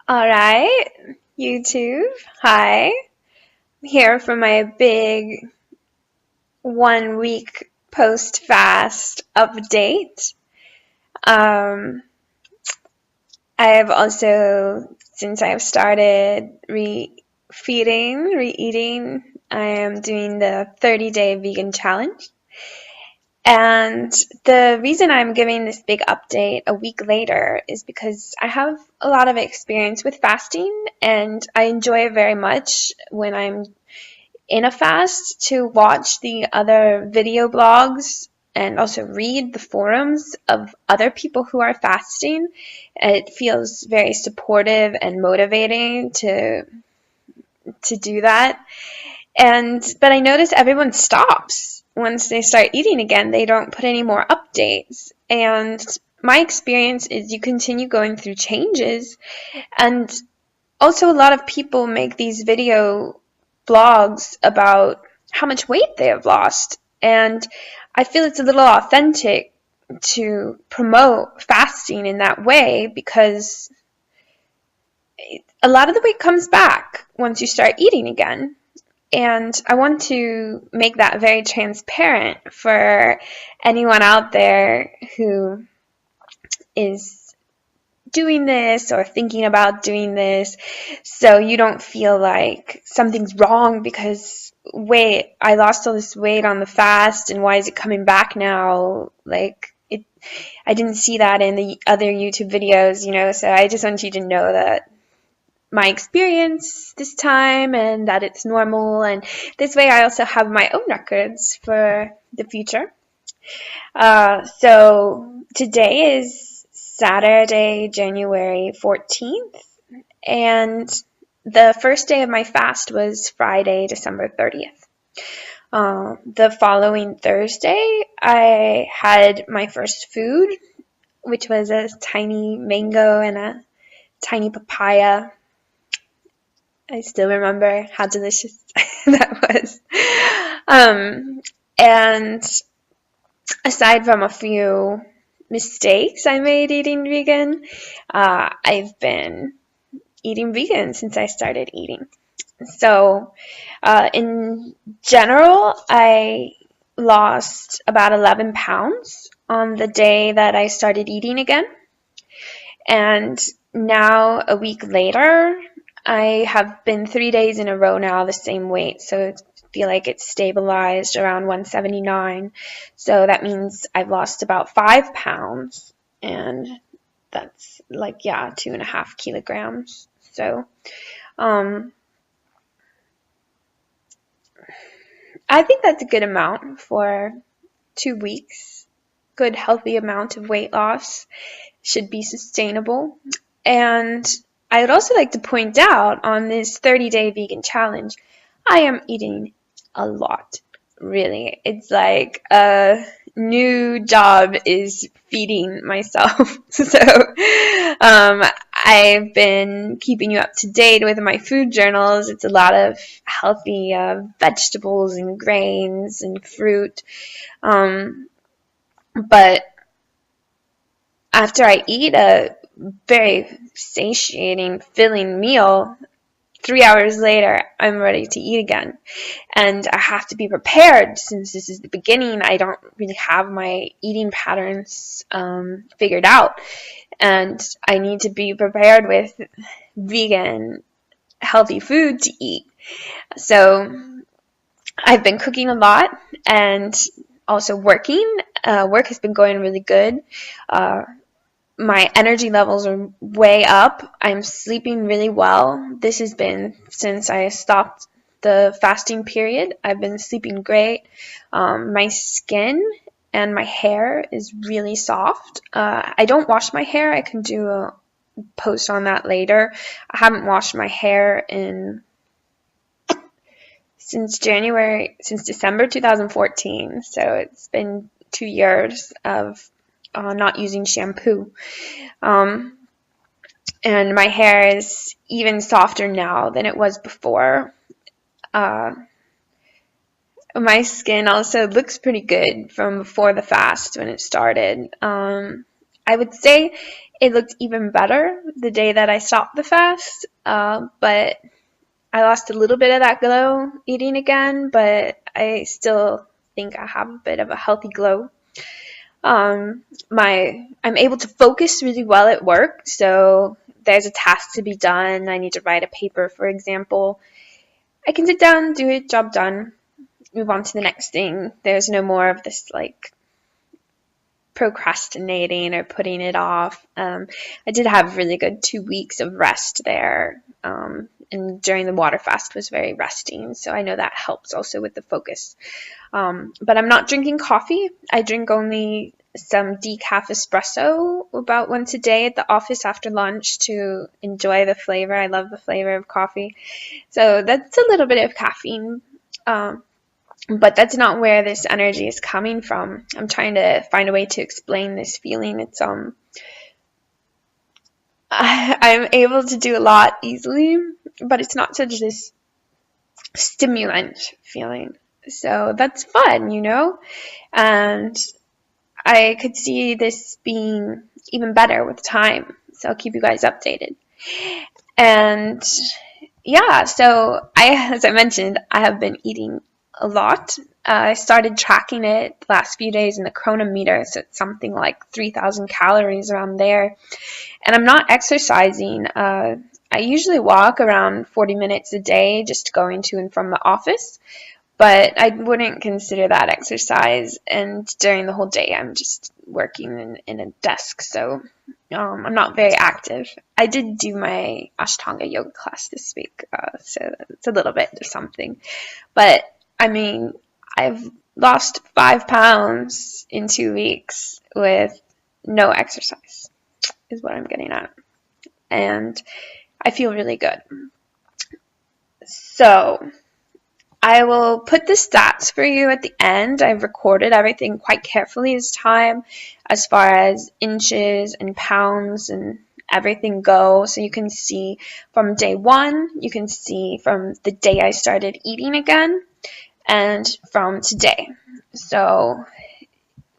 All right, YouTube. Hi. I'm here for my big 1 week post fast update. Um, I have also, since I've started re-eating, I am doing the 30-day vegan challenge. And the reason I'm giving this big update a week later is because I have a lot of experience with fasting, and I enjoy it very much when I'm in a fast to watch the other video blogs and also read the forums of other people who are fasting. It feels very supportive and motivating to do that. But I notice everyone stops once they start eating again. They don't put any more updates. And my experience is you continue going through changes. And also, a lot of people make these video blogs about how much weight they have lost. And I feel it's a little authentic to promote fasting in that way because a lot of the weight comes back once you start eating again. And I want to make that very transparent for anyone out there who is doing this or thinking about doing this, so you don't feel like something's wrong because, wait, I lost all this weight on the fast and why is it coming back now? I didn't see that in the other YouTube videos, so I just want you to know that my experience this time and that it's normal, and this way I also have my own records for the future. So today is Saturday, January 14th, and the first day of my fast was Friday, December 30th. The following Thursday, I had my first food, which was a tiny mango and a tiny papaya. I still remember how delicious that was. And aside from a few mistakes I made eating vegan, I've been eating vegan since I started eating. So, in general, I lost about 11 pounds on the day that I started eating again. And now, a week later, I have been 3 days in a row now the same weight, so I feel like it's stabilized around 179. So that means I've lost about 5 pounds, and that's 2.5 kilograms. So, I think that's a good amount for 2 weeks. Good, healthy amount of weight loss should be sustainable. And I would also like to point out on this 30-day vegan challenge, I am eating a lot, really. It's like a new job is feeding myself. So I've been keeping you up to date with my food journals. It's a lot of healthy vegetables and grains and fruit. But after I eat a very satiating, filling meal, 3 hours later, I'm ready to eat again. And I have to be prepared since this is the beginning. I don't really have my eating patterns figured out. And I need to be prepared with vegan, healthy food to eat. So I've been cooking a lot and also working. Work has been going really good. My energy levels are way up. I'm sleeping really well. This has been since I stopped the fasting period. I've been sleeping great. My skin and my hair is really soft. I don't wash my hair. I can do a post on that later. I haven't washed my hair since December 2014. So it's been 2 years of not using shampoo. And my hair is even softer now than it was before. My skin also looks pretty good from before the fast when it started. I would say It looked even better the day that I stopped the fast, but I lost a little bit of that glow eating again, but I still think I have a bit of a healthy glow. I'm able to focus really well at work, so there's a task to be done. I need to write a paper, for example. I can sit down, do it, job done, move on to the next thing. There's no more of this like procrastinating or putting it off. I did have really good 2 weeks of rest there, and during the water fast was very resting, so I know that helps also with the focus. But I'm not drinking coffee. I drink only some decaf espresso about once a day at the office after lunch to enjoy the flavor. I love the flavor of coffee. So that's a little bit of caffeine. But that's not where this energy is coming from. I'm trying to find a way to explain this feeling. It's I'm able to do a lot easily, but it's not such this stimulant feeling. So that's fun, you know? And I could see this being even better with time. So I'll keep you guys updated. And yeah, so as I mentioned, I have been eating a lot. I started tracking it the last few days in the chronometer, so it's something like 3,000 calories around there. And I'm not exercising. I usually walk around 40 minutes a day just going to and from the office, but I wouldn't consider that exercise. And during the whole day, I'm just working in a desk, so I'm not very active. I did do my Ashtanga yoga class this week, so it's a little bit of something. But I mean, I've lost 5 pounds in 2 weeks with no exercise, is what I'm getting at. And I feel really good. So I will put the stats for you at the end. I've recorded everything quite carefully this time as far as inches and pounds and everything go. So you can see from day 1, you can see from the day I started eating again, and from today. So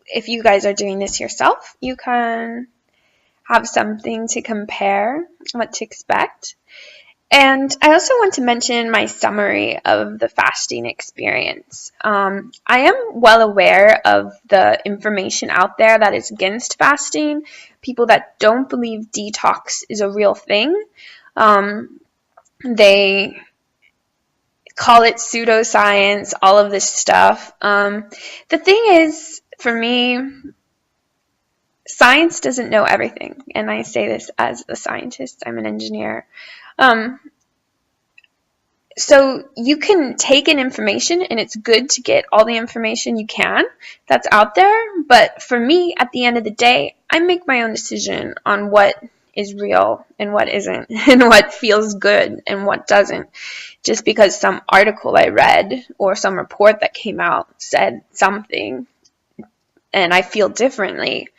if you guys are doing this yourself, you can have something to compare what to expect. And I also want to mention my summary of the fasting experience. I am well aware of the information out there that is against fasting, people that don't believe detox is a real thing. They call it pseudoscience, all of this stuff. The thing is, for me, science doesn't know everything. And I say this as a scientist. I'm an engineer. So you can take in information, and it's good to get all the information you can that's out there. But for me, at the end of the day, I make my own decision on what is real and what isn't, and what feels good and what doesn't. Just because some article I read or some report that came out said something and I feel differently,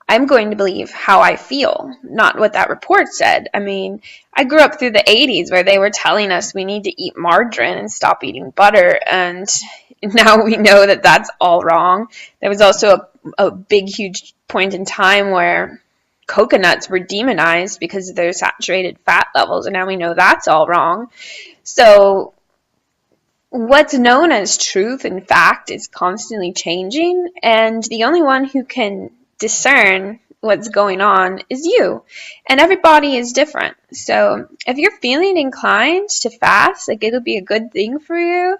I'm going to believe how I feel, not what that report said. I mean, I grew up through the 80s where they were telling us we need to eat margarine and stop eating butter, and now we know that that's all wrong. There was also a big, huge point in time where coconuts were demonized because of their saturated fat levels, and now we know that's all wrong. So what's known as truth and fact is constantly changing, and the only one who can discern what's going on is you. And everybody is different. So if you're feeling inclined to fast, like it'll be a good thing for you,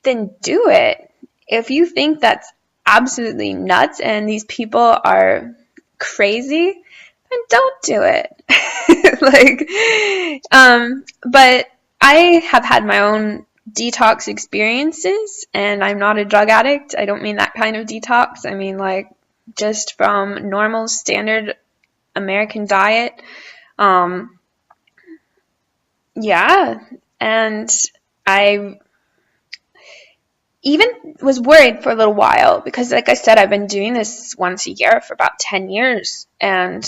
then do it. If you think that's absolutely nuts and these people are crazy, then don't do it. But I have had my own detox experiences, and I'm not a drug addict. I don't mean that kind of detox. I mean like just from normal standard American diet. Yeah, and I even was worried for a little while because, like I said, I've been doing this once a year for about 10 years, and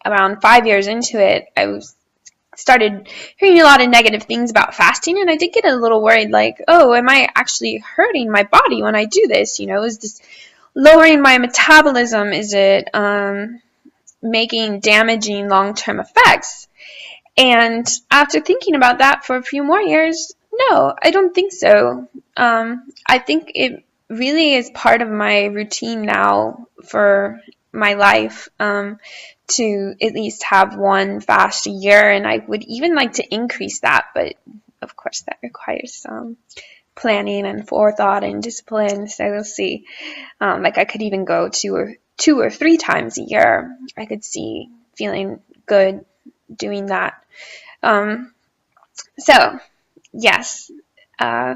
around 5 years into it, I started hearing a lot of negative things about fasting, and I did get a little worried, like, oh, am I actually hurting my body when I do this? You know, is this lowering my metabolism? Is it making damaging long-term effects. And after thinking about that for a few more years, no, I don't think so. I think it really is part of my routine now for my life, to at least have one fast a year, and I would even like to increase that, but of course that requires some planning and forethought and discipline, so we'll see. Like I could even go two or three times a year. I could see feeling good doing that. So, yes, uh,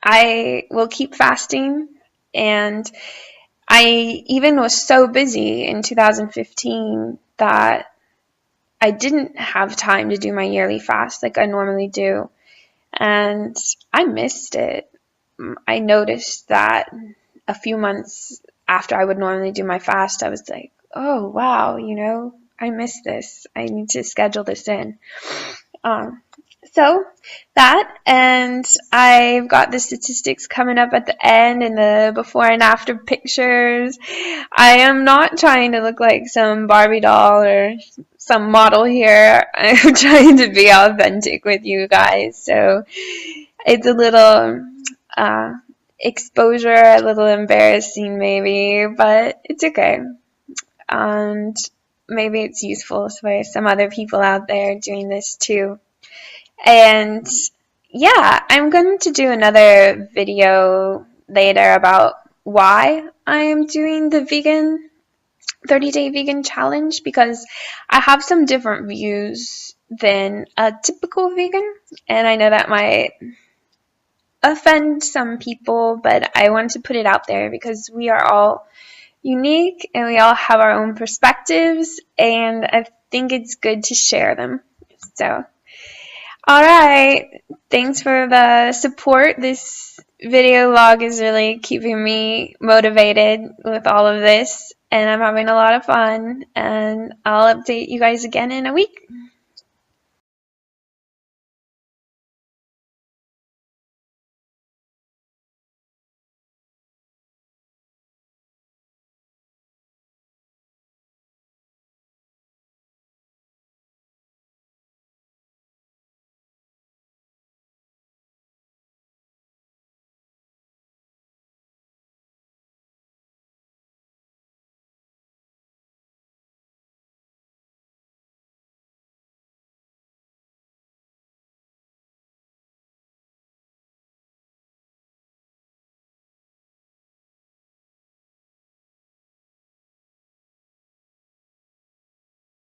I will keep fasting, and I even was so busy in 2015 that I didn't have time to do my yearly fast like I normally do, and I missed it. I noticed that a few months after I would normally do my fast, I was like, oh, wow, I missed this. I need to schedule this in. Um, so that, and I've got the statistics coming up at the end and the before and after pictures. I am not trying to look like some Barbie doll or some model here. I'm trying to be authentic with you guys. So it's a little exposure, a little embarrassing maybe, but it's okay. And maybe it's useful for some other people out there doing this too. And yeah, I'm going to do another video later about why I am doing the 30-day vegan challenge, because I have some different views than a typical vegan, and I know that might offend some people, but I want to put it out there because we are all unique and we all have our own perspectives, and I think it's good to share them. So, all right, thanks for the support. This video log is really keeping me motivated with all of this, and I'm having a lot of fun, and I'll update you guys again in a week.